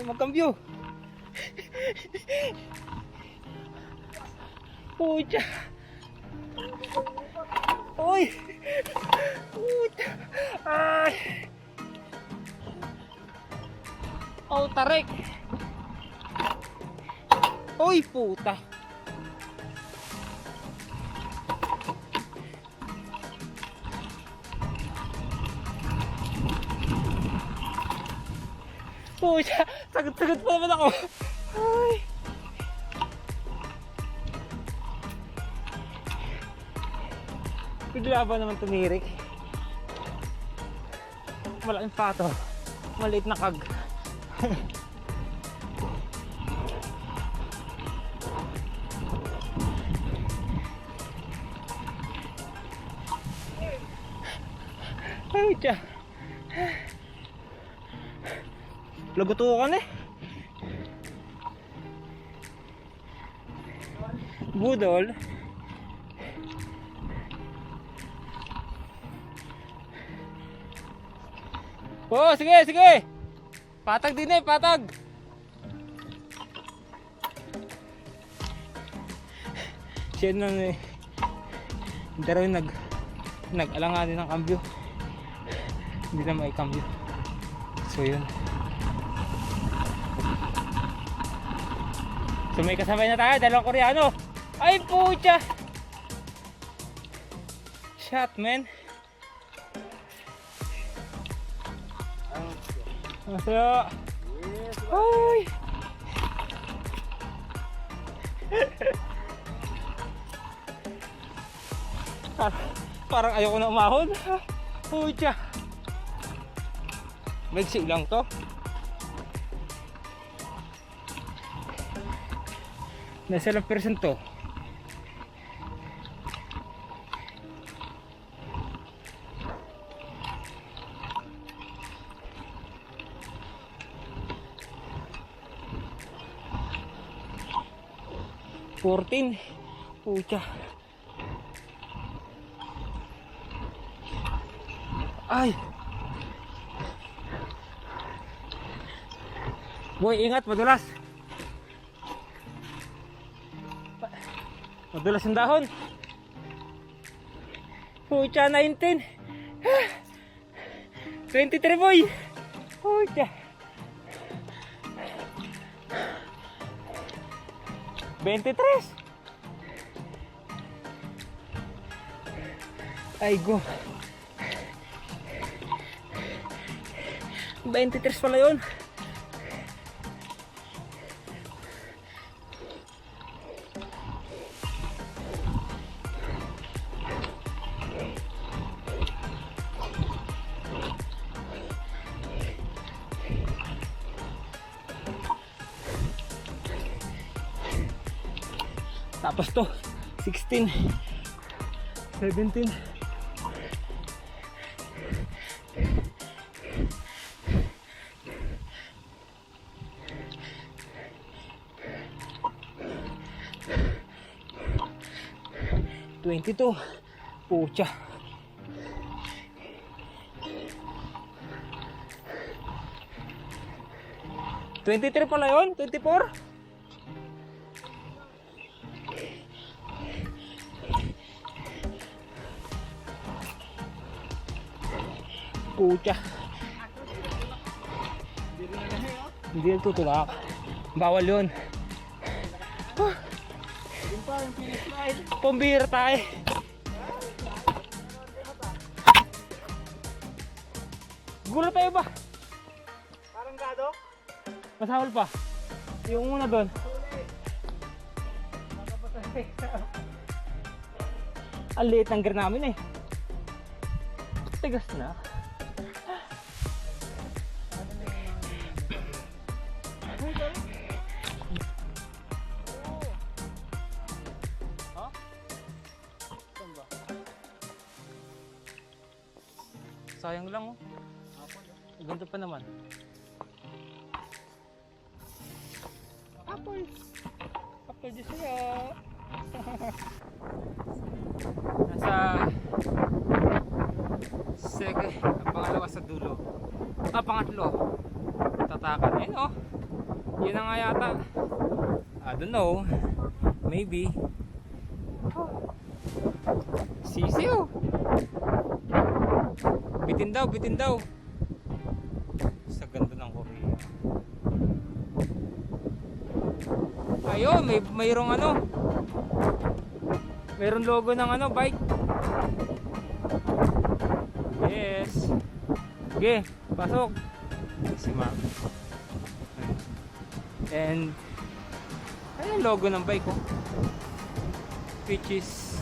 tayo magkambyo. Pucha. Uy. Pucha. Ay. Oh, tarik. Uy, puta. Pucha, sagad-sagad pa naman ako. Ay. Bigla ba naman tumirik? Malaking pato. Maliit na kag. Ay, tiya. Lagutukan eh. Budol. Oh, sige, sige. Patag din eh, patag. Siya nun eh. Hindi raw nag-alanganin ng kambyo. Hindi na may kambyo. So yun. So may kasabay na tayo, dalawang Koreano. Ay pucha! Shot man. Masaya. Ay! Parang ayoko na umahon. Pucha! Magsi lang to. Nasa ilang percent to? $14. Pucha. Ay. Boy, ingat, madulas. Madulas yung dahon. Pucha, 19. 23 boy. Pucha. 23. Ay go. 23 pala yun. Tapos to 16, 17, 22. Pucha. $23 pala yun? 24? Pucha. Hindi yan tutulak. Bawal yun. Pambira tayo. Gulo tayo ba? Parang gadok. Masahol pa. Yung una doon. Ang liit ng gear namin eh. Tigas na. Sayang lang oh. Ganda pa naman. Apple. Apple di siya. Nasa sige, ang pangalawa sa dulo. Pangatlo. Tatakan. Ayun oh. Yun na nga yata. I don't know. Maybe. Sisiw. Bitin daw, bitin daw. Sa ganda ng Korea. Ayun, mayroong ano. Mayroong logo ng ano, bike. Yes. Okay, pasok. Si ma'am. And ayun logo ng bike ko. Which is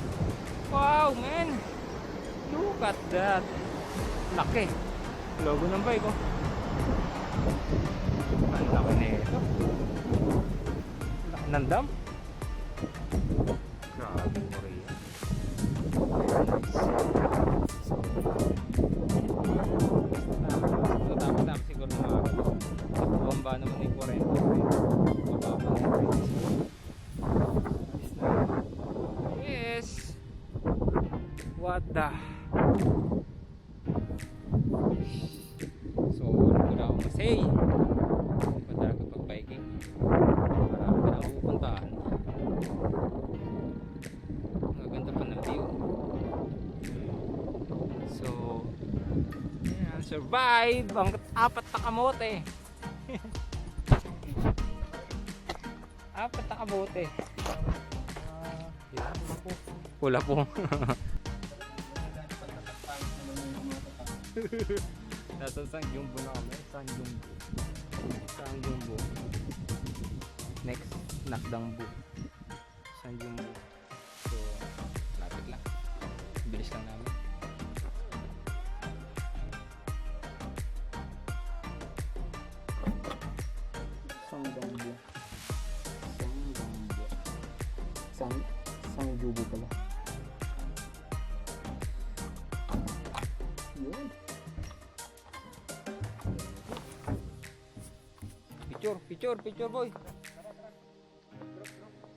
wow, man. Look at that. Laki. Logo ng bike ko. Ang laki na ito. Laki ng dam. Grabe Korea. Tapos siguro na bumaba naman yung 40. Bumaba na yung prices. Yes. What the? So, wala akong masay. Hindi pa talaga pag-biking. Marami ka lang pupuntahan. Ang ganda pa ng view. So, yan, survive ang 4 na kamote. 4 na kamote. Yan. Pula po. Nasa Sanjumbo na kami. Sanjumbo. Next, Nakdangbo. Sanjumbo. So, lapit lang. Bilis lang namin. Sanjubo pala. Yun. Picture boy.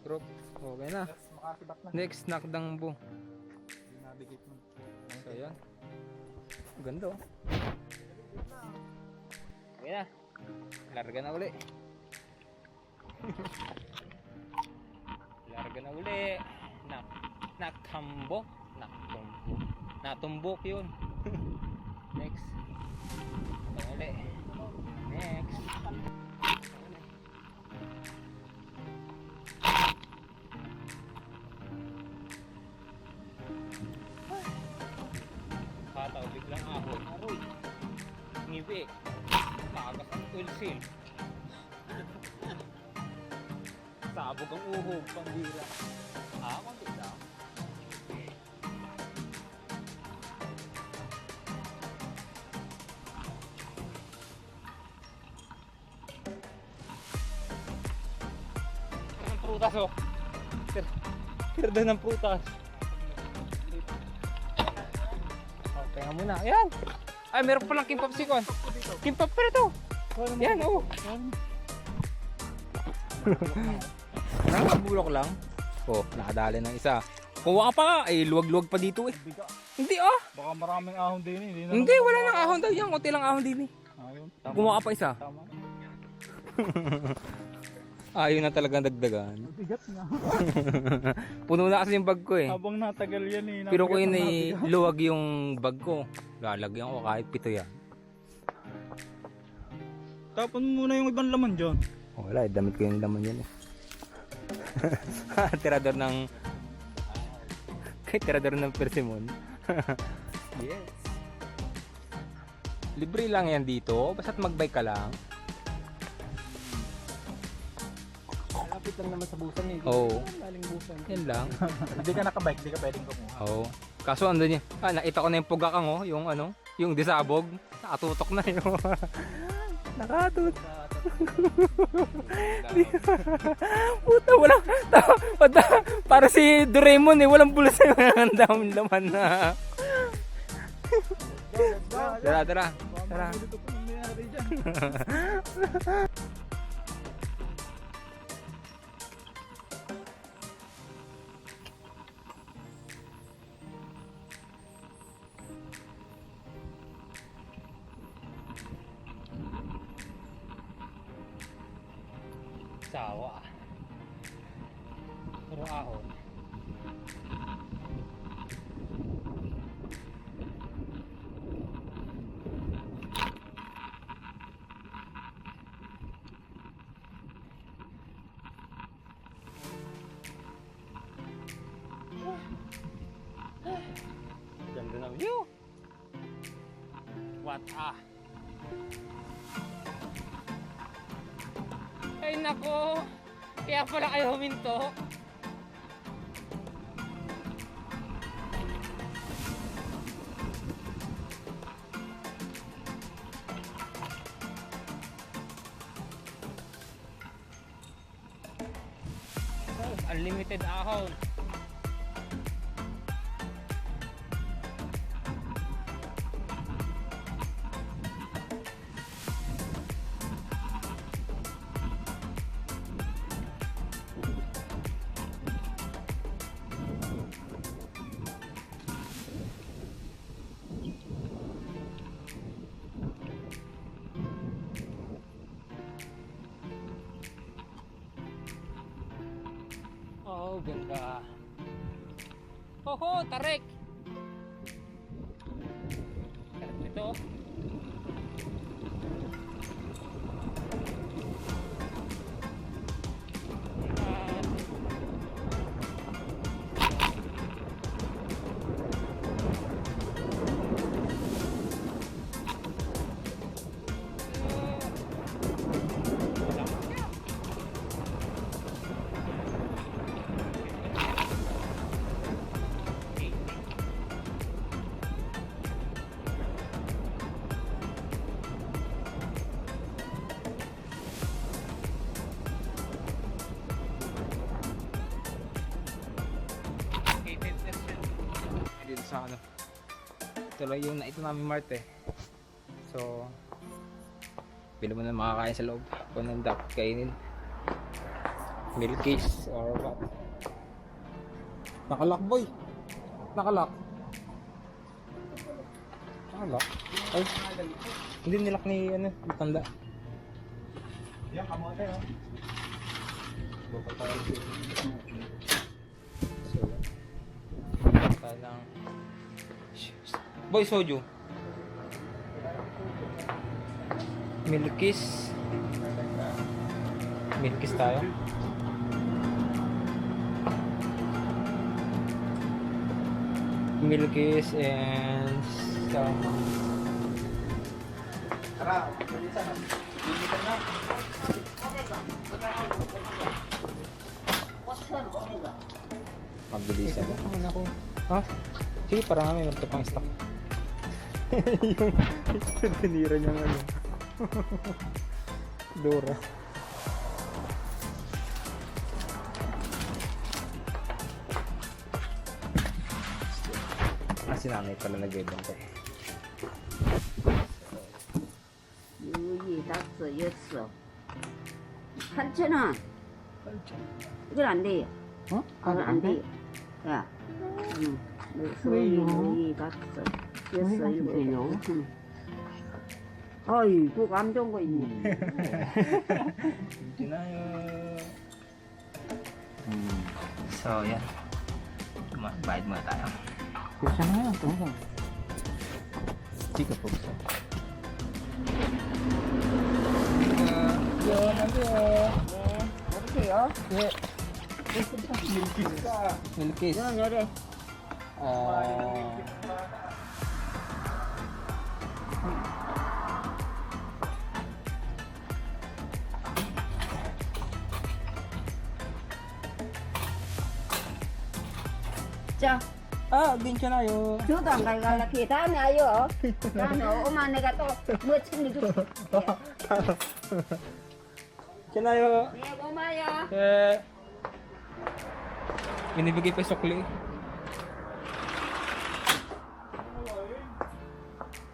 Drop. Okay na. Next, Nakdangbo. So, yan. Ganda oh. Okay na. Larga na uli. Larga na uli. Natumbok yun. Next. Ito uli. Next. Kataw, biglang ahon. Aroy. Ngibi. Magas ang oil seal. Sabog ang uhog. Pambira. Konti lang. Ang prutas oh. Tira ng prutas. Okay nga muna. Ayan. Ay, meron palang kimpap sikon. Kimpap pa ito. Yan oh. Nakabulok lang. Oh, nakadali ng isa. Kuha ka pa nga. Ay, luwag-luwag pa dito eh. Hindi ah. Baka maraming ahon din eh. Hindi, wala nang ahon daw yan. Kunti lang ahon din eh. Ayun. Kumuha ka pa isa. Tama. Ayaw na talagang dagdagan. Bigat nga. Puno na kasi yung bag ko eh. Habang natagal yan eh. Pero ko yun eh, luwag yung bag ko. Lalagyan ko kahit 7 yan. Tapon mo muna yung ibang laman dyan. Wala, damit ko yung laman yan eh. Tirador ng tirador ng persimmon. Yes. Libre lang yan dito, basta't magbike ka lang. Malapit lang naman sa busan eh. Oo. Maling busan. Yan lang. Hindi ka nakabike, hindi ka pwedeng kumuha. Oo. Kaso andun niya. Nakita ko na yung pugakang oh, yung ano, yung disabog. Nakatutok na yun. Nakatutok. Puta, walang para si Doraemon eh, walang bulsa yung ang daming laman na. Tara. sawa. Puro ahon. Ganda ng view. What Ay nako. Kaya pala kayo huminto. Unlimited ahon. Oh, ganda. Hoho, tarik. Tarik ito. Dito sa ano, ito lang yung ito namin Mart eh. So pili mo na makakain sa loob kung nang dapat kainin, milkies or what. Nakalak boy. Nakalak. Ay, hindi nilak ni ano, matanda. Yan, kamote oh. So lang boy, soju, milkies tayo. Milkies and some Tara, bilisan na. Bilisan na. mabilisan. Ako. Ha? Sige, parang may meron pang stock. Yung tinira niya ano. Dora. Si nanay pala nagbebenta eh. 8천 원. 이건 안 돼요. 어? 이건 안 돼요. 야. 소위 다섯, 여섯, 일곱. 아이고, 감 좋은 거 있네. Hindi na So, yan. Bayad muna tayo. Bilisan na yan. Tumulong. Sige po. Yan, ano yan? Ano Yeah. Milkies. 이건 요래. 자, 괜찮아요. 저도 안 가갈라. 피 다음에 와요. 다음에 오면 내가 또뭐 챙겨줄게. 괜찮아요. 네, 고마워요. Eh, binibigay pa yung sukli.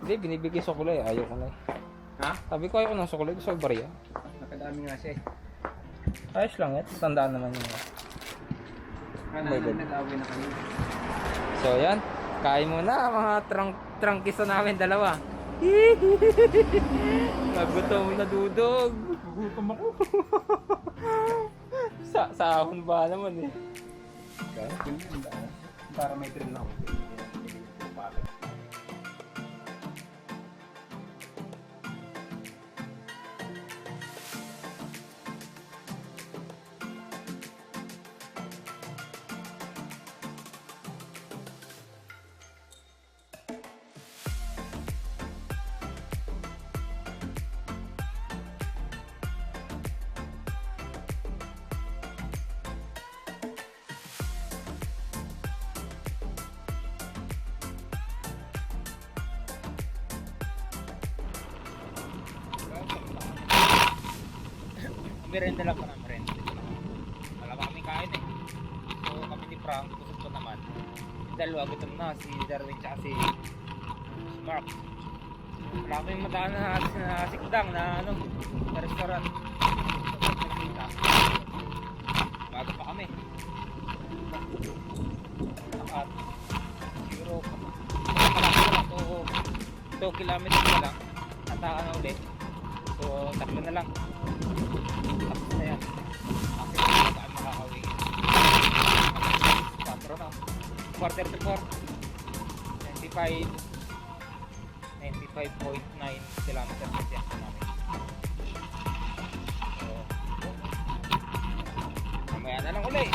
Hindi, binibigay sukli. Ayaw ko na eh. Ha? Sabi ko ayaw ko ng sukli. Gusto ko bariya. Nakadami nga siya eh. Ayos lang eh. Tandaan naman yun. Nag-away na kami. So yan. Kain muna mga trangkisa namin dalawa. Nagutom na dudog. Nagutom ako. Sahon ba naman eh. Kaya, ganyan ba? Para may thrill ako. Merenda lang pa na, merenda. Wala pa kami kain eh. So kami ni Frank, busog pa naman. Yung dalawa, gutom na, si Darwin tsaka si Mark. Wala kami mataan na sikdang na ano, na restaurant. Nakita. Bago pa kami. At siguro, malaki na lang, 2 kilometers na lang. Atakan na ulit. So, tatlo na lang. Tapos na yan. Kasi hindi tayo makakawin. 4 na. Quarter to 4. 95.9 kilometers kasi ako namin. So, mamaya na lang ulit.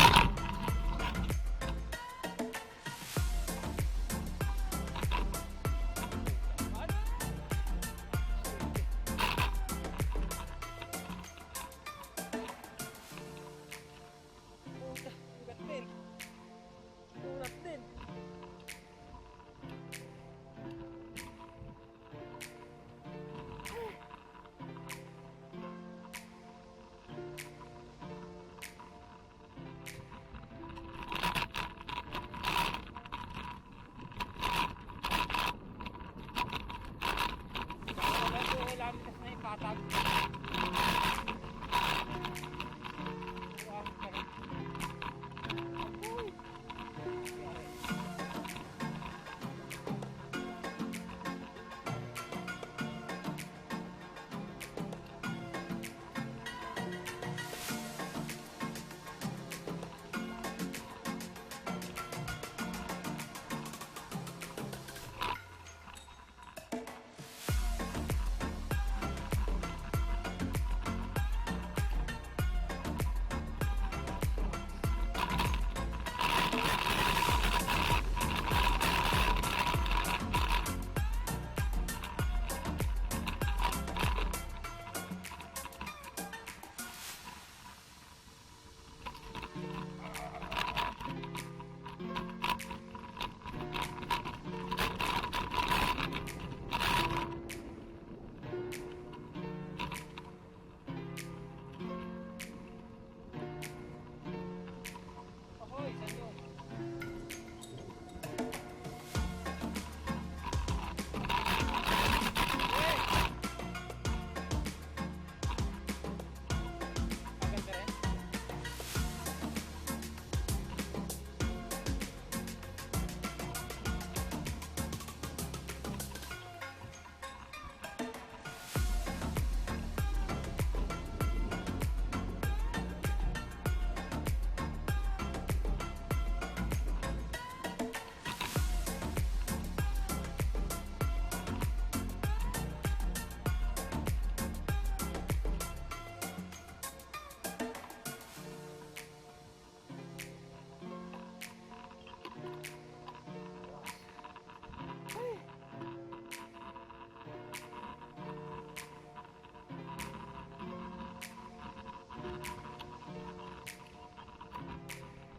Kilometers na yung patag.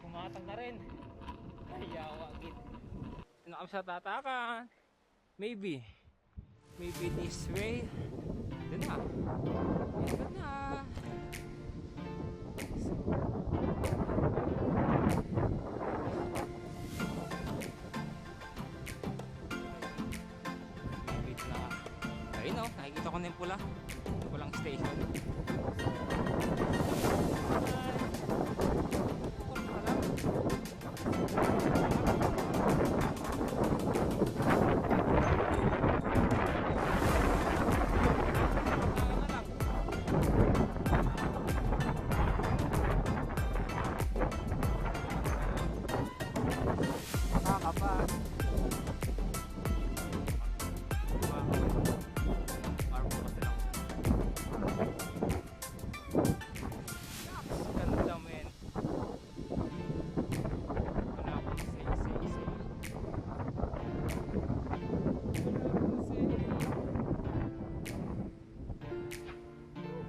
Pumatag na rin. Ayaw, agit. Ano kami sa tatakan? Maybe this way. Ito na. Ito na. Wait na. Ayun o, nakikita ko na yung pula. Pulang station.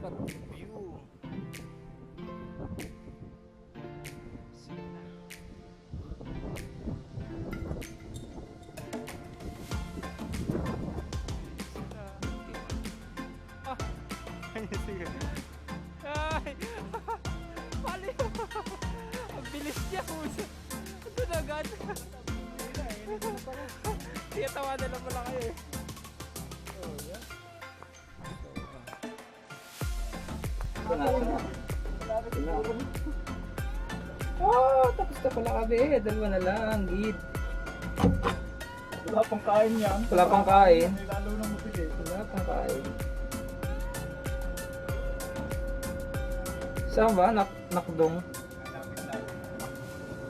at the view. Sige na. Ah, sige. Ay! Pali! Ang bilis niya, puso. Ito na agad. Kaya tawanan lang pala kayo eh. Oh, yeah. Oh, tapos na pala kami. Dalawa na lang, git. Wala pang kain yan. Wala pang kain. May lalo na matigas. Wala pang kain. Saan ba? Nakdong?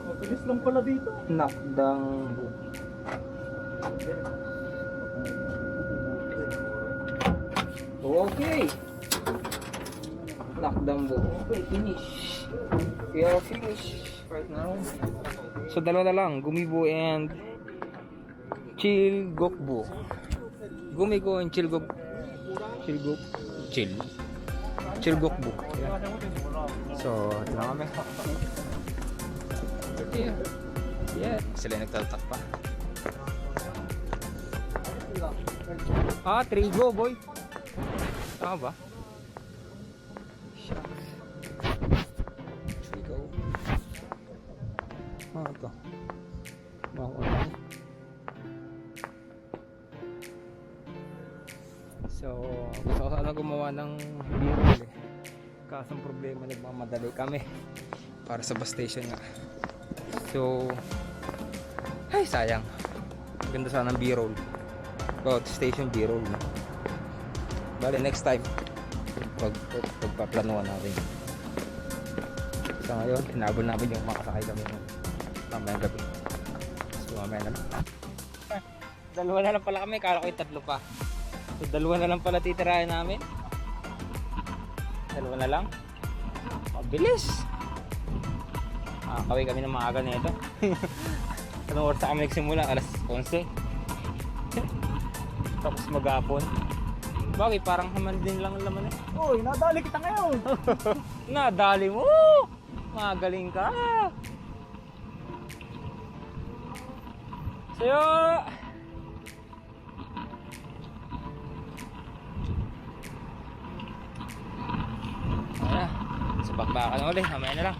Matigas lang pala dito. Nakdang. Okay. Nakdang. Okay, finish. We are finished right now. So dalawa na lang, Gumibo and Chilgokbo. Gumigo and Chilgokbo. Yeah. So, ito na kami. Yeah. Sila yung nagtatak pa. Ah, trigo boy. Tama ba? Trigo. Ah, ito. Makakuha. So, gusto ko sana gumawa ng vehicle eh. Kaso ang problema, nagmamadali kami para sa bus station nga. So, ay sayang. Ganda sana ng B-roll. About station B-roll. No? Bale, next time pagpaplanuhan natin. So ngayon, hinabol namin yung makasakay kami ng mamayang gabi. So mamaya na lang. Dalawa na lang pala kami, kala ko yung tatlo pa. So dalawa na lang pala titirahin namin. Dalawa na lang. Mabilis. Kaway kami ng maaga nito. Anong oras kami nagsimula? Alas 11. Tapos maghapon. Bakit? Parang haman din lang ang laman eh. Uy, nadali kita ngayon. Nadali mo! Magaling ka! Sayo! Ayan. Sa bakbakan ulit. Mamaya na lang.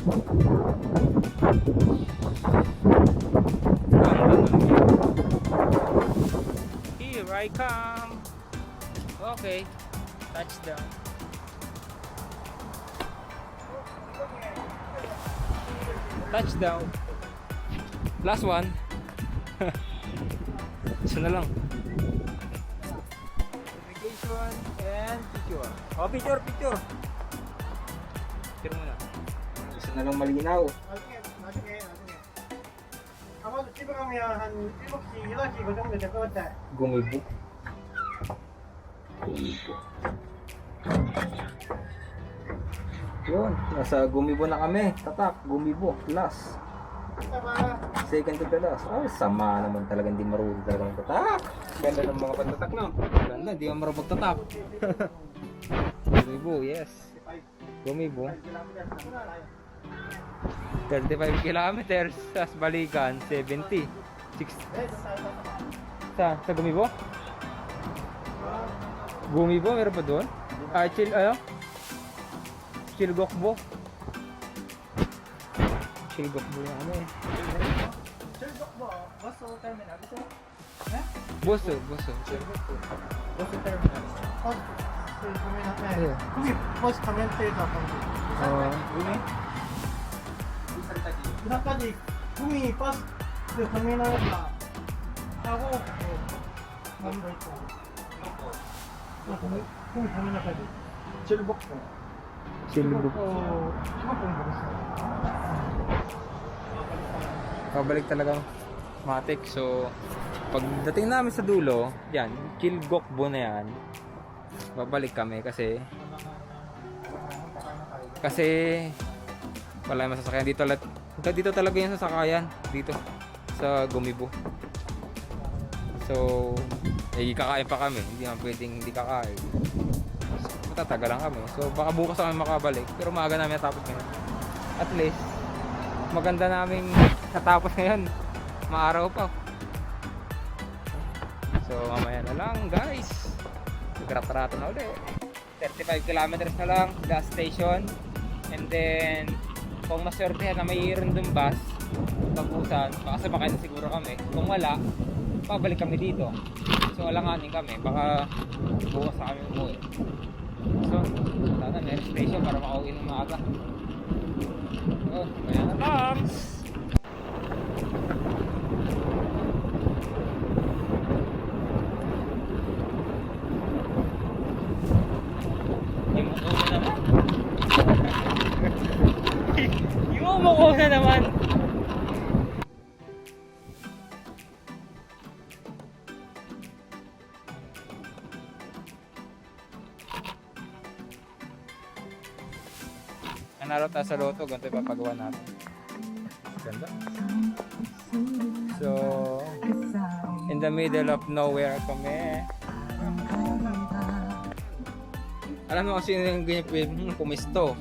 Here I come. Okay, touchdown. Touchdown. Last one. Isa na lang. Navigation and picture. Oh, picture. Picture muna. Isa na lang malinaw. 나중에. 아마도 집에 가면 한 7시, 8시 그 정도 될 것 같아. Gumibo. Yun, nasa Gumibo na kami. Tatak, Gumibo, last. Second to the last. Ay, sama naman talaga, hindi marunong talaga ng tatak. Ganda ng mga pagtatak, no? Ganda, hindi mo marunong magtatak. Gumibo, yes. Gumibo. 35 kilometers, tas balikan, 70. 6. Sa Gumibo? Gumibo, meron pa doon? Chilgokbo. Chilgokbo na ano eh. 버스 터미널 있어? Buso. 버스 터미널. 버스 터미널. 네. 거기 버스 터미널에서 구미? 부산까지 구미 버스 그 터미널에서 하고 남도 있고. 구미 터미널까지. 즐겁고. Chilgokbo. 즐겁고 먹었어. Pabalik talagang matik. So, pagdating namin sa dulo, yan, Chilgokbo na yan. Babalik kami kasi wala yung masasakyan dito talaga yung sasakayan dito sa Gumibo. So, kakain pa kami, hindi naman pwedeng hindi kakain. So, matatagal lang kami. So, baka bukas kami makabalik, pero maaga namin natapos ngayon. At least maganda naming natapos ngayon, maaraw pa. So, mamaya na lang guys, magrat-rato na ulit. 35 kilometers na lang, gas station. And then, kung maswertehan na may random bus, Tagusan, baka sabakain na siguro kami. Kung wala, pabalik kami dito. So, alanganin kami, baka bukas na kami umuwi. So, sana meron station para makauwi ng maaga. So, kaya na lang. Umuko na naman. Nanalo tayo sa loto, ganito yung papagawa natin. Ganda. So, in the middle of nowhere kami. Alam mo kasi yung ganyan pumisto.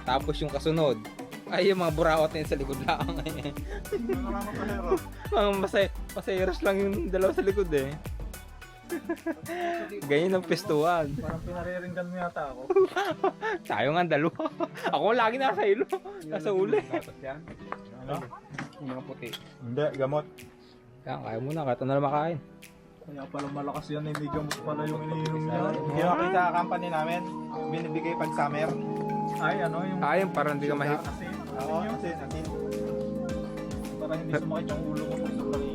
Tapos yung kasunod ay yung mga buraot na yun sa likod lang. Mga pasayeros lang yung dalawa sa likod eh. Ganyan ang pistuan. Parang pinariringgan mo yata ako. Tayo nga dalawa. Ako lagi nasa ilo. Nasa uli. Ano? Yung mga puti. Hindi, gamot. Kaya kaya muna kahit ano na makain. Kaya pala malakas yan, hindi gamot pala yung iniinom niya. Ginakita sa company namin, binibigay pag summer. Ay, ano yung... Ayun, parang hindi ka mahip. Asin. Oo, asin. Para hindi sumakit yung ulo mo kung sobrang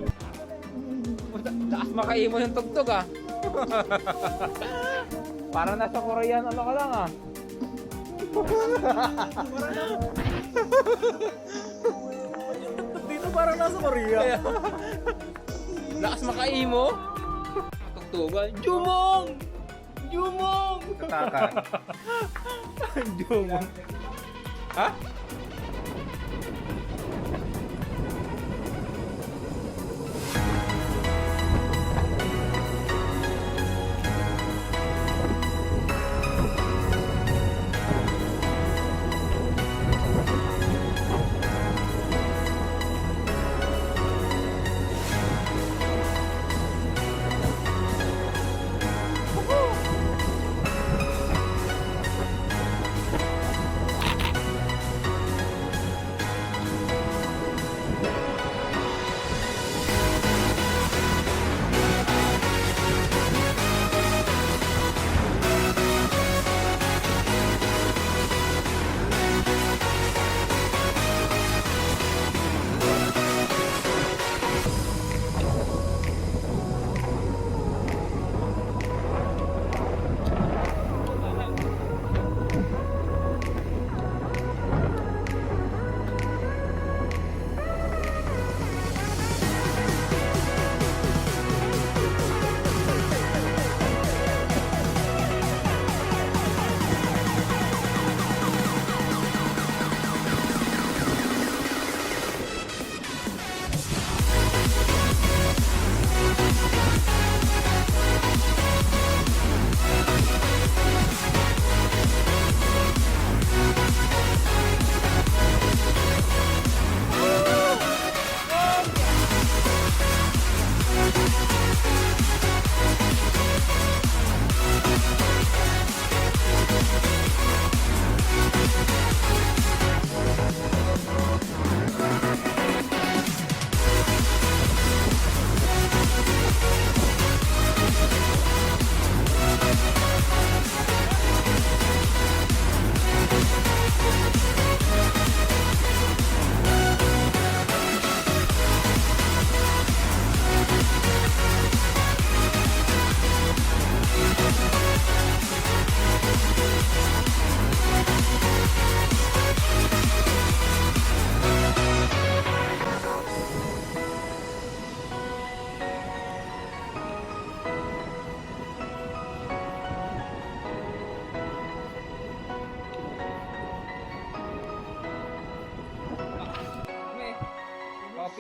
Lakas makaimo yung tugtog ah. Parang nasa Korean ano ka lang ah. dito parang nasa Korea. Lakas makaimo. Tugtugan. Jumong! Jumong! Katakan. Jumong. Ha?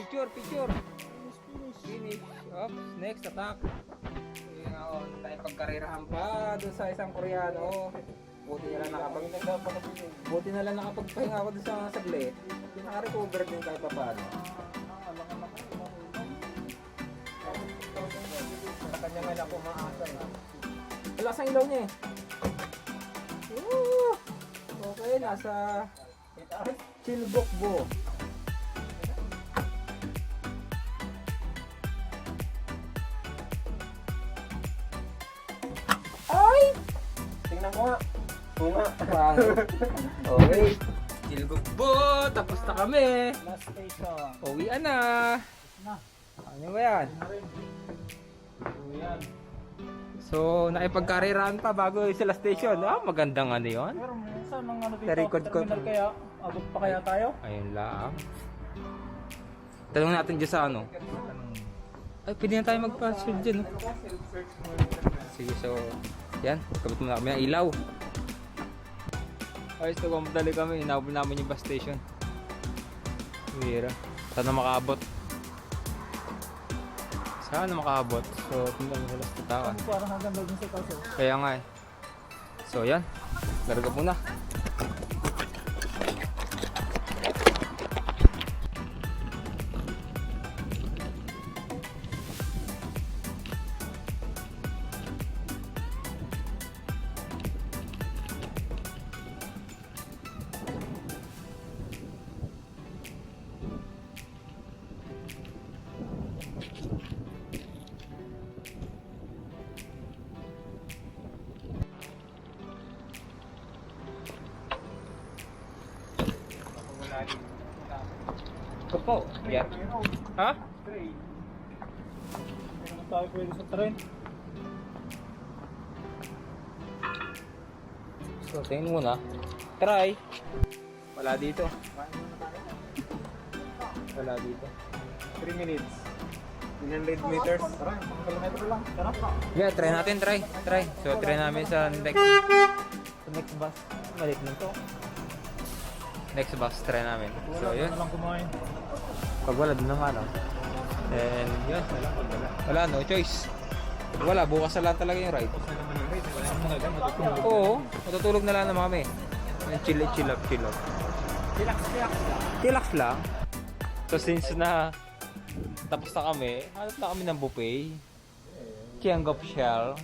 picture. Finish. Oops, next attack. Yung tayo pagkarirahan pa doon sa isang Koreano. Buti na lang nakapagpahinga ako doon sa saglit. Naka-recover din kahit pa paano. Sa kanya nga lang kumaasa na. Wala sa ilaw niya eh. Woo! Okay, nasa Chilbokbo. Ay! Tingnan ko nga. Oo nga. Okay. Chilbokbo! Tapos na kami. Last station. Uwian na. Ano ba yan? Yan. So, nakipagkarirahan pa bago yung sila station. Ah, magandang ano yun. Pero saan ang ano dito? Tarikod ko. Terminal kaya? Abot pa kaya tayo? Ayun lang. Tanong natin dyan sa ano. Ay, pwede na tayo magpa-shoot dyan. No? Sige, so, yan. Kabit muna kami ng ilaw. Ay, so, kumadali kami. Inabot namin yung bus station. Hira. Sana makaabot. Sana makaabot. So, tingnan mo sila sa tao. Ano parang hanggang doon sa kaso? Kaya nga eh. So, yan. Larga muna. Ito po. Yan. Ha? Train. Hindi naman tayo pwede sa train. So, tingin muna. Try. Wala dito. Wala dito. 3 minutes. 100 meters. Tara, 1 kilometro lang. Tara pa. Yeah, try natin. Try. So, try namin sa next bus. Malik na to. Next bus, try namin. So, yun. lang kumain. Pag wala, dun na nga lang. And, yun. Wala, no choice. Pag wala, bukas na lang talaga yung ride. Oo, matutulog na lang naman kami. Chill up. Relax lang. So, since na tapos na kami, hanap na kami ng buffet. Kianggap Shell.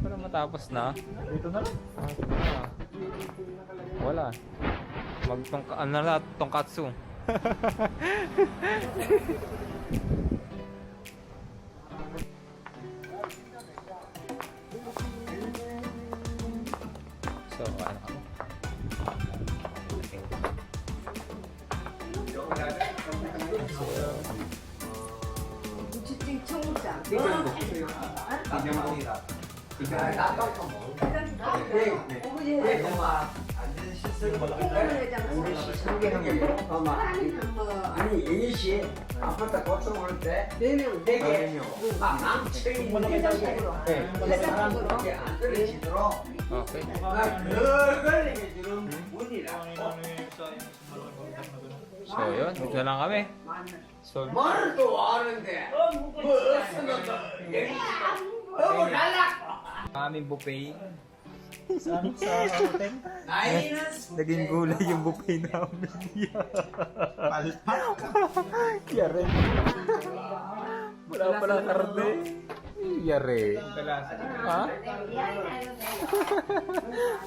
Para matapos na. Dito na lang. Wala. Ano na, tongkatsu. So, ano kami? 아니 예희 씨 아파트 고쳐 올 때 4명 망치는 사람들이 안 떨어지도록 Okay. 그걸 해주는 분이라 So, yun. Dito na lang kami. So, 말을 또 하는데 뭐 없으면 또 예희 씨도 날라 aming buffet. Sa hotel? 나이는 Naging gulay yung buffet namin. Palpak. Yare. Wala pala karne. Yare. Ha?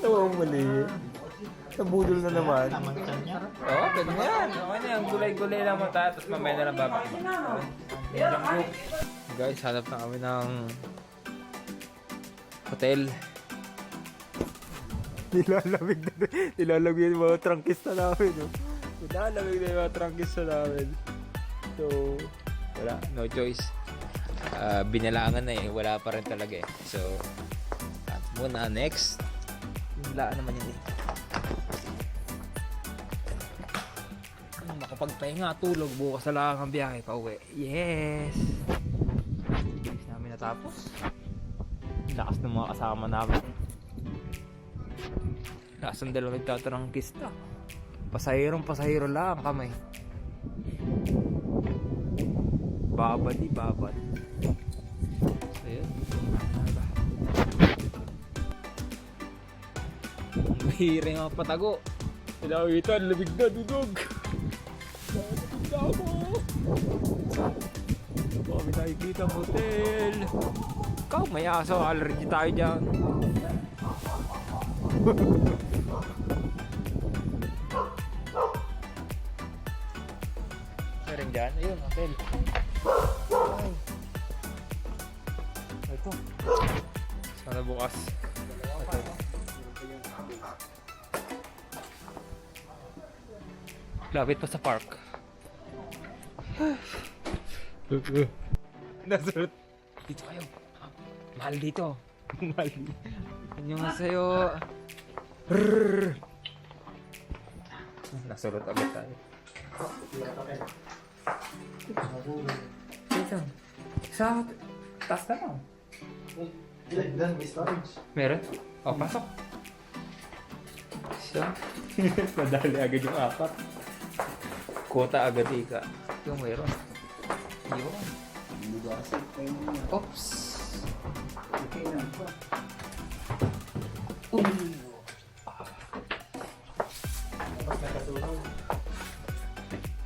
Oo, mali. Nabudol na naman. Oo, pwede na yan. Okay na yan. Gulay-gulay lang mo tayo. Tapos mamaya na lang babaki. Guys, hanap na kami ng hotel. Nilalamig yung mga trangkista namin. No? Nilalamig na yung mga trangkista namin. So, wala. No choice. Binalangan na eh. Wala pa rin talaga eh. So, at muna. Next. Wala naman yun eh. Makapagpahinga, tulog. Bukas na lang ang biyahe pa uwi. Yes! Bilis namin natapos. Lakas ng mga kasama namin. Lakas ng dalawang nagtatarangkista. Pasahirong-pasahiro lang kami. Babad. So yun. Ang bihira yung mga patago. Sinawitan, labig na, dudog. Labig na ako. Kami nakikita ang hotel. Ikaw, may aso. Allergy tayo dyan. Meron dyan. Ayun, hotel. Ay. Ito. Sana bukas. Lapit pa sa park. Nasulot. Dito kayo. Mahal dito. Mahal dito. Ano nga sa'yo? Nasulot agad tayo. Dito. Sa taas na lang. Meron? O, pasok. So, madali agad yung apat. Kota agad ika. Yung meron. Yun. Oops.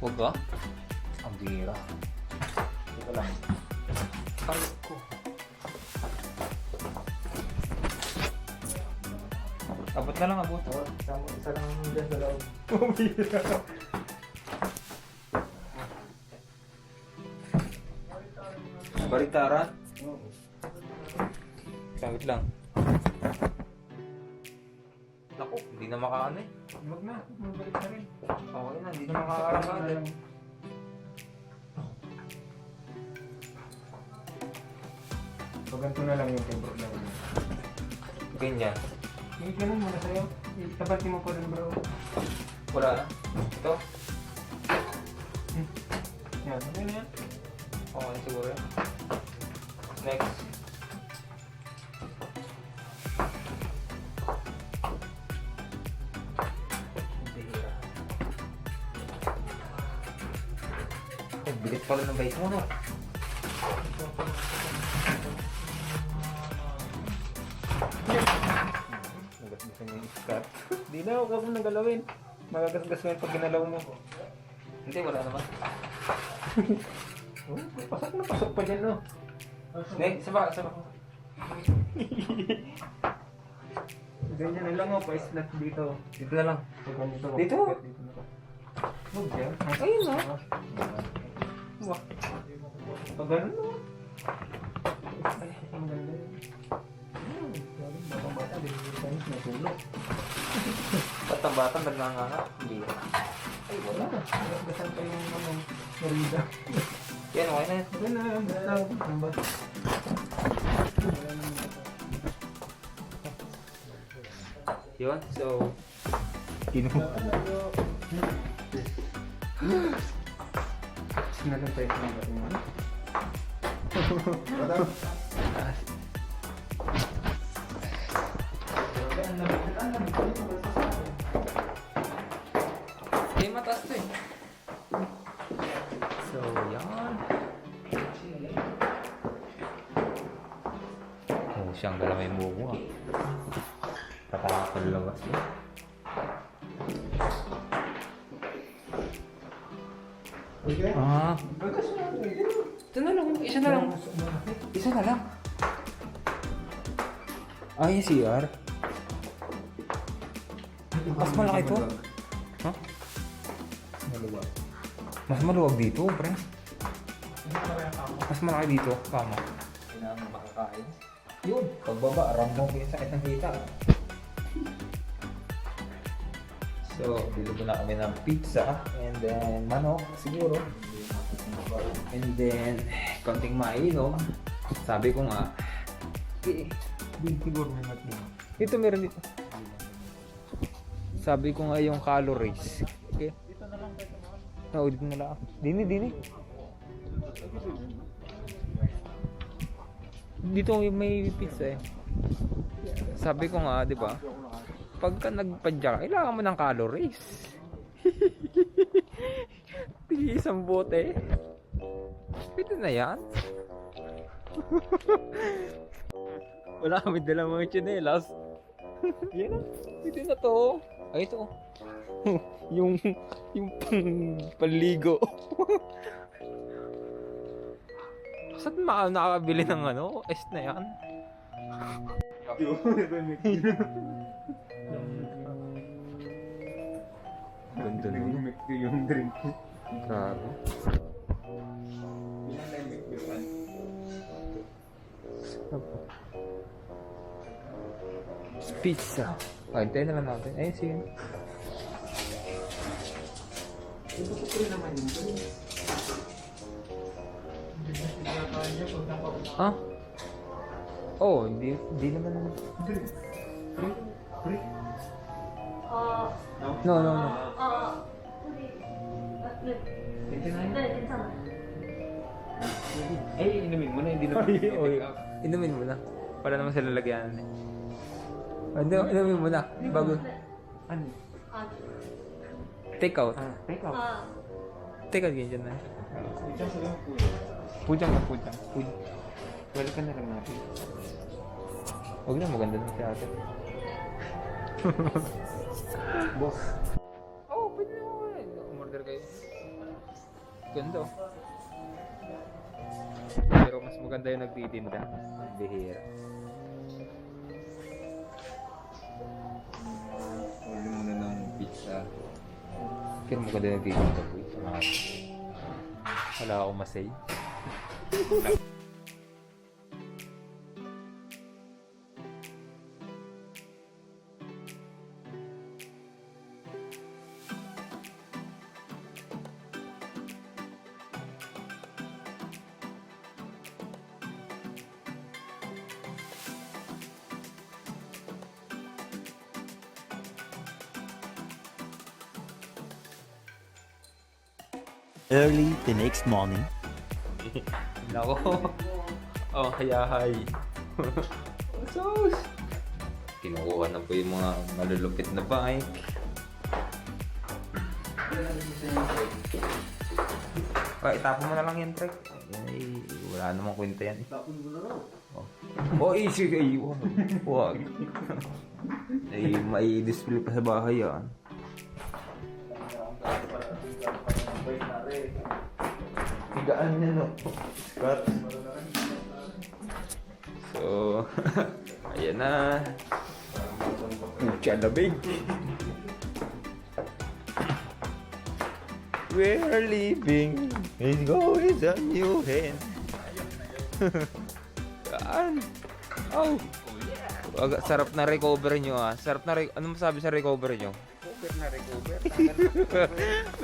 Huwag ka? Ang bira. Ito lang. Ay ko. Abot na lang, abot. Isa lang dyan sa loob. Baliktaran? Sabit lang. Naku, hindi na makaano eh. Huwag na, mabalik na rin. Okay na, hindi na makakaranggan. So, ganito na lang yung tempo namin. Ganyan. Hindi ganun muna sa'yo. Tabatin mo pa rin bro. Wala na. Ito? Yan, ano na yan? Okay na siguro yan. Next. Oh, bilit pala ng bike mo, no? Nagasgasan yung scat. Di na, huwag mo nang galawin. Magagasgas mo yan pag ginalaw mo. Hindi, wala naman. Oh, pasok pa dyan, no? Next, saba. Ganyan na lang, oh, pa-slot dito. Dito na lang. Pag ganito, Dito? Dito na to. Huwag dyan. Ayun, no? Wah. Pag ganun, no? Ay, ang ganda yun. Batang bata, di ba natulog? Batang-batang nagnganganga. Hindi. Ay, wala. Gasgasan pa yung merida. Yan, okay na yan. Wala na, basta. Ang bata. Wala naman bata. Yun, so... Sinalang tayo sa mga mo. Hindi, mataas to eh. So, yan. Oh, siyang dala may buko ah. Katakapal labas yun. Okay? Ah, ito na lang. Isa na lang. Isa na lang. Ay, yung CR. Mas malaki to. Huh? Maluwag. Mas maluwag dito, pre. Mas malaki dito. Kama. Kailangan makakain. Yun. Pagbaba, rambong yung sakit ng kita. So, bilog na kami ng pizza. And then, manok, siguro. And then, konting mainom. Sabi ko nga, Siguro may matino. ito meron dito. Sabi ko nga yung calories. Okay. Oo, dito na lang. Dini. Dito may pizza eh. Sabi ko nga, di ba? Pagka nagpadya ka, kailangan mo ng calories. Isang bote. Pwede na yan. Wala kami dalang mga tsinelas. Yan na. Pwede na to. Ay, ito. yung panligo. Saan nakakabili ng ano? S na yan? Ganda naman. yung drink. Grabe. Pizza. Ah, hintayin na lang natin. Ayun, sige. Ha? Oh, hindi naman. No, no, no. Eh, inumin mo na, hindi na Inumin mo na. Para naman sa lalagyan. Inumin mo na. Bago. Ano? Take out. Take out. Take out ganyan na. Pujang ka, pujang. Balikan na lang natin. Huwag na, maganda na si ate. Boss. Oo, pwede naman. Umorder kayo. Ganda oh. Pero mas maganda yung nagtitinda. Bihira. Order muna ng pizza. Pero maganda yung nagtitinda po. Wala akong masay. Early the next morning. Nako. Oh, hayahay. Sus! Kinukuha na po yung mga malulupit na bike. Itapon mo na lang yan, Trek. Ay, wala namang kwenta yan. Itapon mo na raw. Oh, easy kayo. Huwag. Ay, may display pa sa bahay yan. Higaan niya, no? So, ayan na. Pucha, labig. We're leaving. Let's go with a new hand. Yan. Oh. Agak sarap na recover nyo ah. Sarap na ano masabi sa recover nyo? Recover.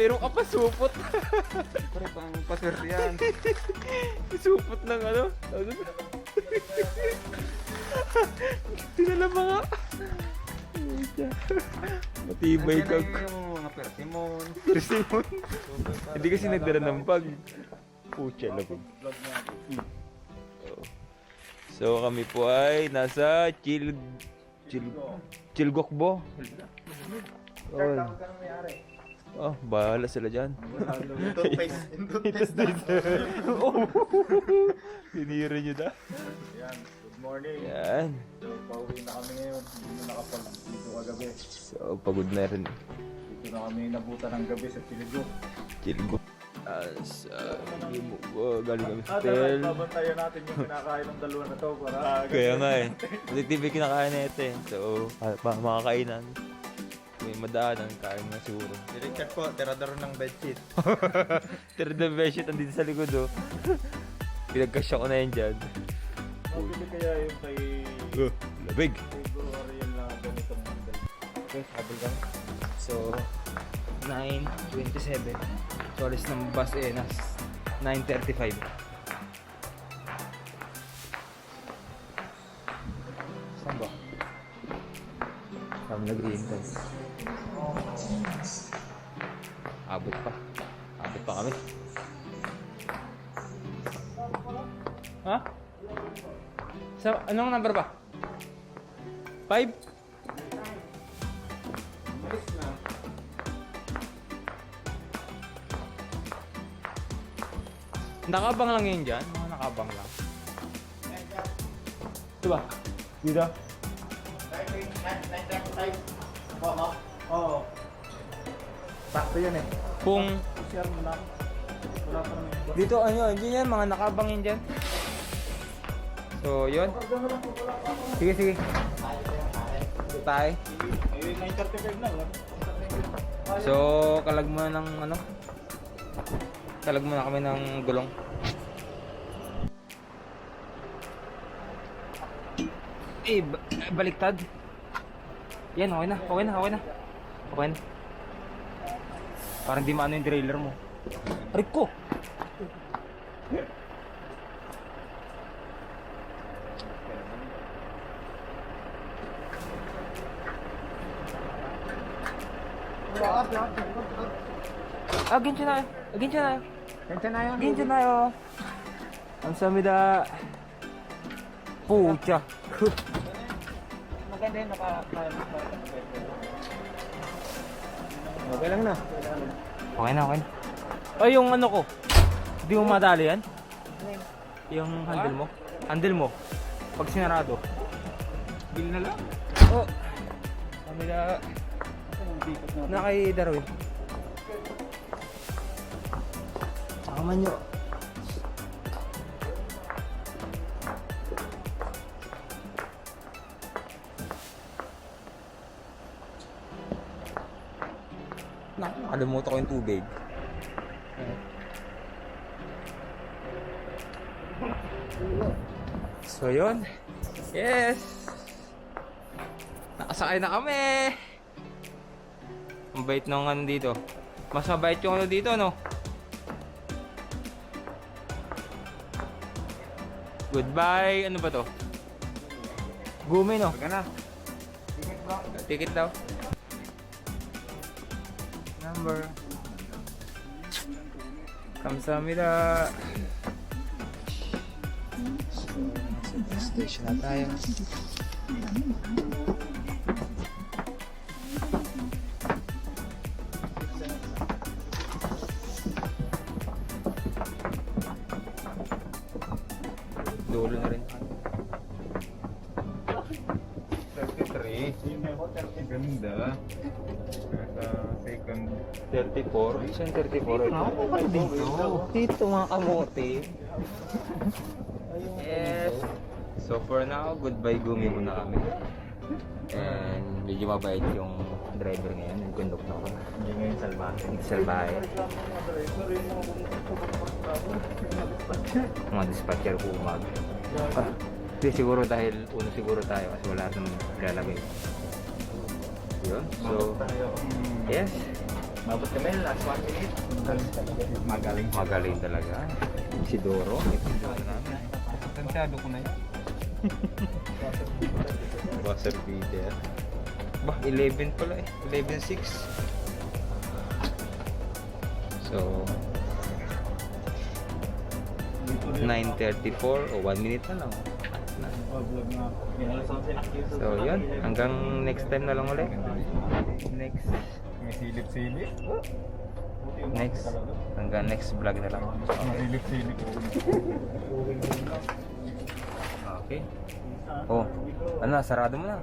Meron ka pa supot. Siyempre, pang paswerte yan. Supot ng ano? Tinala mga. Matibay ka. Yung mga persimon. Persimon. Hindi kasi nagdala ng bag. Pucha, labog. So kami po ay nasa Chilgokbo. Oh, bahala sila dyan. Toothpaste. Tinira nyo na. Yan, good morning. Yan. So, pauwi na kami ngayon. Hindi na nakapag-dito kagabi. So, pagod na rin. Dito na kami nabutan ng gabi sa Piligo. Chilgok. Galing kami sa hotel. Babantayan natin yung kinakain ng dalawa na to para... Kaya nga eh. TV kinakain na ito eh. So, makakainan. May madaanan, kain na siguro. Si Richard po, tirador ng bedsheet. Pero the bedsheet andito sa likod oh. Pinagkasya ko na yan dyan. Mabili kaya yung kay... Labig! Kay Bro Ariel na ganitong handle. Okay, habol kami. So, 9:27. So, alis ng bus eh, 9:35. Saan ba? Kami nag-iintay. Abot pa. Abot pa kami. Ha? So, anong number ba? 5? Nakabang lang yun dyan. Mga nakabang lang. Diba? Dito? Oo. Sakto yan eh. Kung Share mo lang. Wala pa naman yung dito ano, yun yan, mga nakabang yun dyan. So, yun. Sige, sige. Dito tayo. Eh, 9:35 na. Wala. So, kalag muna ng ano? Kalag muna kami ng gulong. Baliktad. Yan, okay na, okay na, okay na. Okay na. Parang di maano yung trailer mo. Aray ko! Gincho na. Gincho na. Kaya na yan. Gincho na yo. Kamsahamnida. Pucha. Maganda yun, okay lang na. Okay na, okay na. Ay, yung ano ko. Hindi mo madali yan? Yung handle mo. Handle mo. Pag sinarado. Bil na lang. Oh. Kamila. Na kay Darwin. Sakaman nyo. Nakalimutan ko yung tubig. So yun. Yes! Nakasakay na kami! Ang bait ng ano dito. Mas mabait yung ano dito, no? Goodbye! Ano ba to? Gumi, no? Huwag na. Ticket daw. Number. Kamsahamnida. Station na tayo. Dulo na rin. 33. Ganda. Nasa second. 34. Saan 34? Dito mga kamote. Yes. So for now, goodbye Gumi muna kami. And medyo mabait yung driver ngayon, yung conductor ko. Hindi ngayon salbahe. Hindi salbahe. Mga dispatcher ko umaga. Hindi siguro dahil uno siguro tayo kasi wala nang lalagay. Yun. So, yes. Mabot kami, last 1 minute. Magaling. Magaling talaga. Si Doro. Ito namin. Tansyado ko na yun. Buzzer beater. Bah, 11 pala eh. 11.6. So, 9:34 o 1 minute na lang. Vlog na. So, yun. Hanggang next time na lang ulit. Next. May silip-silip. Next. Hanggang next vlog na lang. Silip-silip. Okay. Oh, ano, sarado mo na.